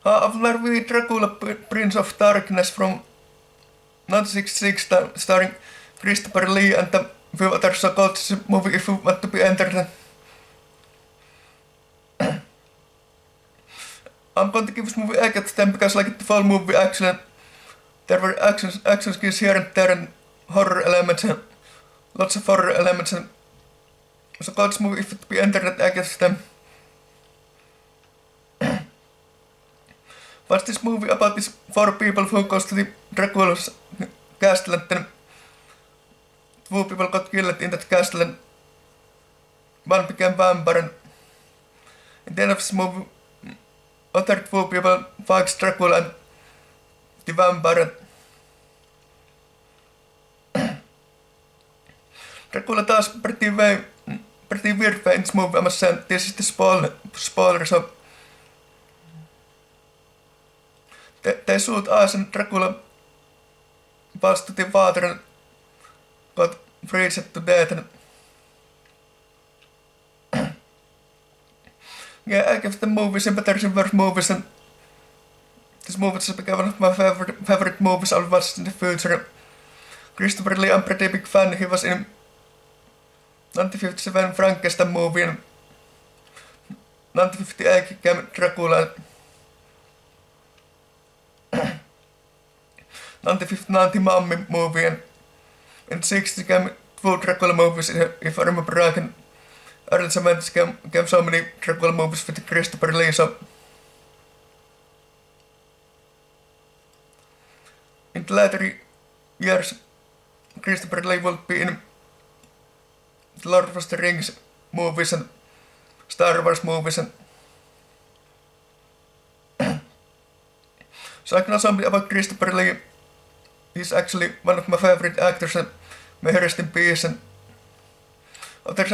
I've learned with Dracula, Prince of Darkness from 1966, starring Christopher Lee and a few others. So called this movie if you want to be entertained. I'm going to give this movie 8 out of 10 because like the whole movie actually there were action skills here and there and horror elements and lots of horror elements and so called this movie if it be entertained 8 out of 10. What's this movie about these 4 people who goes to the Dracula's castle and then 2 people got killed in that castle and 1 became vampire and at the end of this movie other 2 people fights Dracula and the vampire. Dracula does pretty weird way in this movie, I must say. This is the spoiler, so they shoot us and Dracula falls to the water and got freezed to death. And yeah, I give the movie sympathy for movies and this movie has become one of my favorite movies I'll watch in the future. Christopher Lee, I'm pretty big fan. He was in 1957 Frankenstein movie and 1958 came Dracula. 1959 the Mummy movie and in 60 came 2 Dracula movies if I remember right. And early 70s came so many Dracula movies with Christopher Lee. So in the later years, Christopher Lee will be in the Lord of the Rings movies and Star Wars movies and so I know something about Christopher Lee. He's actually one of my favorite actors and may he rest in peace. And other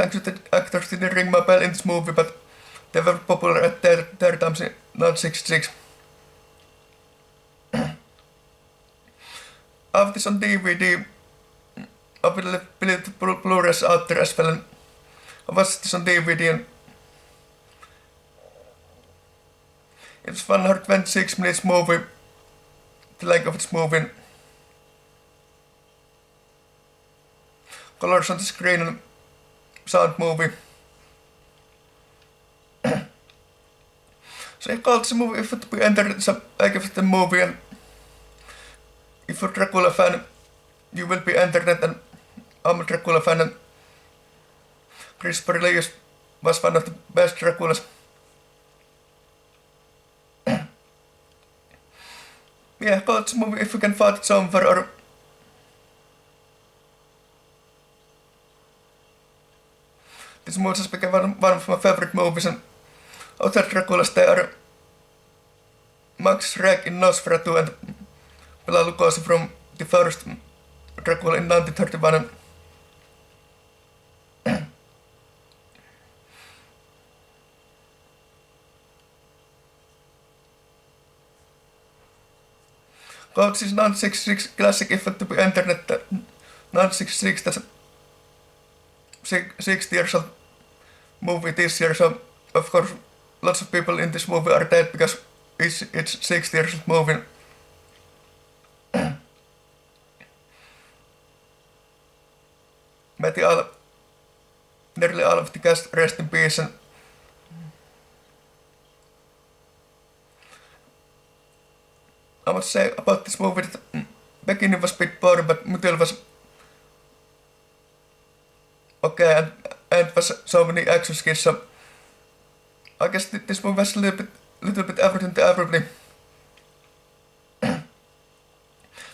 actors didn't ring my bell in this movie, but they were popular at their times in 1966. I have this on DVD. I believe the Blu-rays out there as well. And I watched this on DVD and it's 126 minutes movie. The length of its movie. Colors on the screen and sound movie. So I called this movie if it be entered, I give it the movie and if you're a Dracula fan, you will be entertained and I'm a Dracula fan and Christopher Lee was one of the best Draculas. Yeah, call this movie if you can find it somewhere or this movie has become one of my favorite movies and other Draculas they are Max Schreck in Nosferatu and Bela Lugosi from the first Dracula in 1931. God, this is 1966 classic if to be internet 1966, that's 60 years old movie this year, so of course lots of people in this movie are dead because it's 60 years old movie. Maybe nearly all of the cast rest in peace and I must say about this movie that beginning was a bit boring but middle was okay and end was so many action skills, so I guess this movie was a little bit everything to everybody.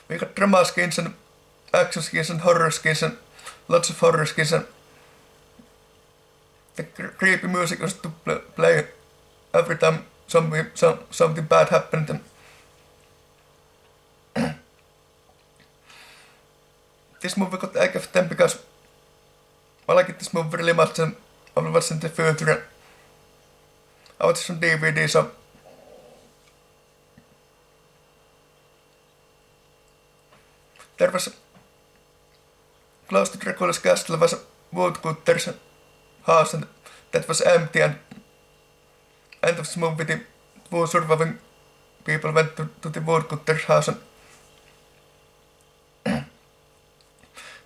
We got drama skins and action skins and horror skins and lots of horror skins and the creepy music was to play every time something bad happened. And this movie got 8 of 10 because I like this movie really much and I will watch it in the future. I watched it on DVD, so there was close to Dracula's castle was a woodcutter's house and that was empty and end of this movie the 2 surviving people went to the woodcutter's house,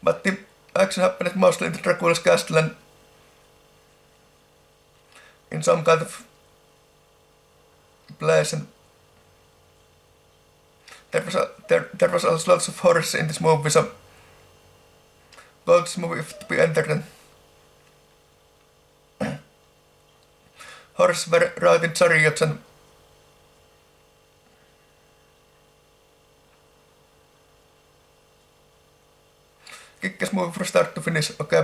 but the action happened mostly in the Dracula's castle and in some kind of place, and there was also lots of horrors in this movie, so go this movie to be entertained. Horrors were riding chariots and kick-ass movie from start to finish, okay.